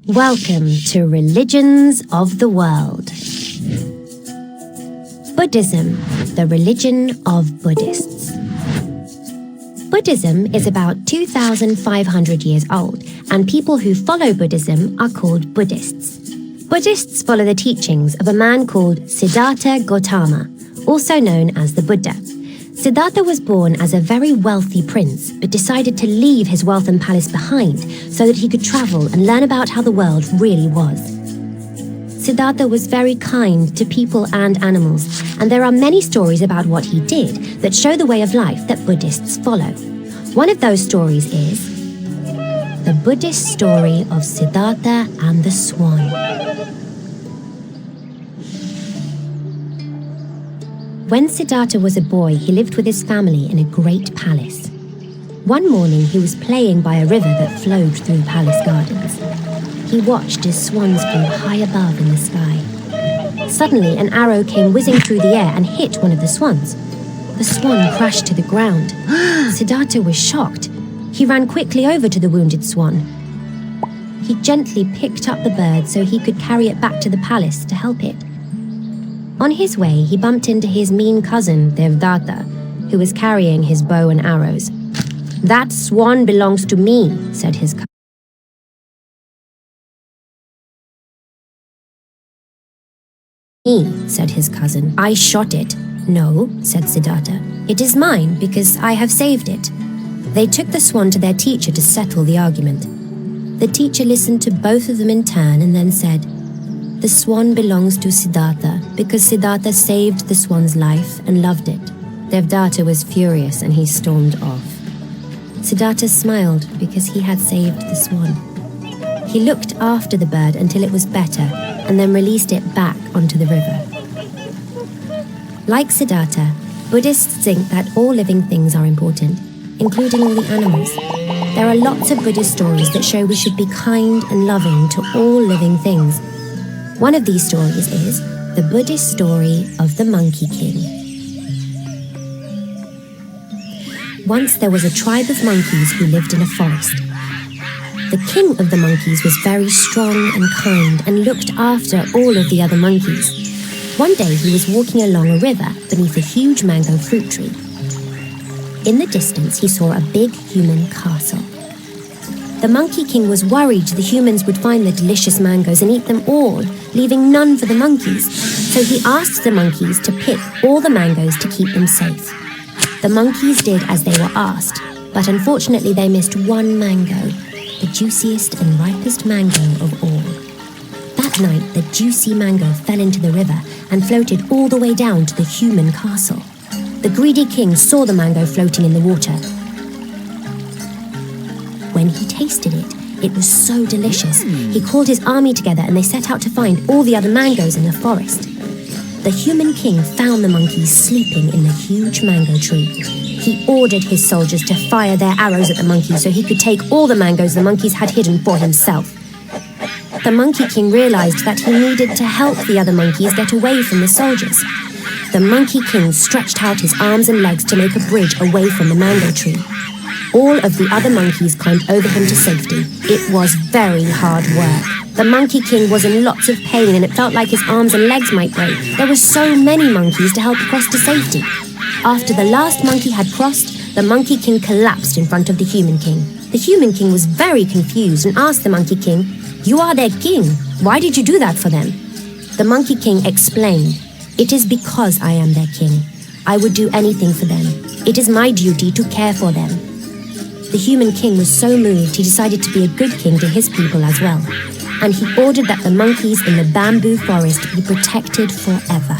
Welcome to Religions of the World. Buddhism, the religion of Buddhists. Buddhism is about 2,500 years old, and people who follow Buddhism are called Buddhists. Buddhists follow the teachings of a man called Siddhartha Gautama, also known as the Buddha. Siddhartha was born as a very wealthy prince, but decided to leave his wealth and palace behind so that he could travel and learn about how the world really was. Siddhartha was very kind to people and animals, and there are many stories about what he did that show the way of life that Buddhists follow. One of those stories is the Buddhist story of Siddhartha and the swan. When Siddhartha was a boy, he lived with his family in a great palace. One morning, he was playing by a river that flowed through palace gardens. He watched as swans flew high above in the sky. Suddenly, an arrow came whizzing through the air and hit one of the swans. The swan crashed to the ground. Siddhartha was shocked. He ran quickly over to the wounded swan. He gently picked up the bird so he could carry it back to the palace to help it. On his way, he bumped into his mean cousin, Devdatta, who was carrying his bow and arrows. "That swan belongs to me," said his cousin. Said his cousin. "I shot it." "No," said Siddhartha. "It is mine because I have saved it." They took the swan to their teacher to settle the argument. The teacher listened to both of them in turn and then said, "The swan belongs to Siddhartha because Siddhartha saved the swan's life and loved it." Devdatta was furious and he stormed off. Siddhartha smiled because he had saved the swan. He looked after the bird until it was better and then released it back onto the river. Like Siddhartha, Buddhists think that all living things are important, including all the animals. There are lots of Buddhist stories that show we should be kind and loving to all living things. One of these stories is the Buddhist story of the Monkey King. Once there was a tribe of monkeys who lived in a forest. The king of the monkeys was very strong and kind and looked after all of the other monkeys. One day he was walking along a river beneath a huge mango fruit tree. In the distance he saw a big human castle. The Monkey King was worried the humans would find the delicious mangoes and eat them all, leaving none for the monkeys. So he asked the monkeys to pick all the mangoes to keep them safe. The monkeys did as they were asked, but unfortunately they missed one mango, the juiciest and ripest mango of all. That night, the juicy mango fell into the river and floated all the way down to the human castle. The greedy king saw the mango floating in the water. When he tasted it, it was so delicious. He called his army together and they set out to find all the other mangoes in the forest. The human king found the monkeys sleeping in the huge mango tree. He ordered his soldiers to fire their arrows at the monkeys so he could take all the mangoes the monkeys had hidden for himself. The Monkey King realized that he needed to help the other monkeys get away from the soldiers. The Monkey King stretched out his arms and legs to make a bridge away from the mango tree. All of the other monkeys climbed over him to safety. It was very hard work. The Monkey King was in lots of pain and it felt like his arms and legs might break. There were so many monkeys to help cross to safety. After the last monkey had crossed, the Monkey King collapsed in front of the Human King. The Human King was very confused and asked the Monkey King, "You are their king. Why did you do that for them?" The Monkey King explained, "It is because I am their king. I would do anything for them. It is my duty to care for them." The Human King was so moved he decided to be a good king to his people as well, and he ordered that the monkeys in the bamboo forest be protected forever.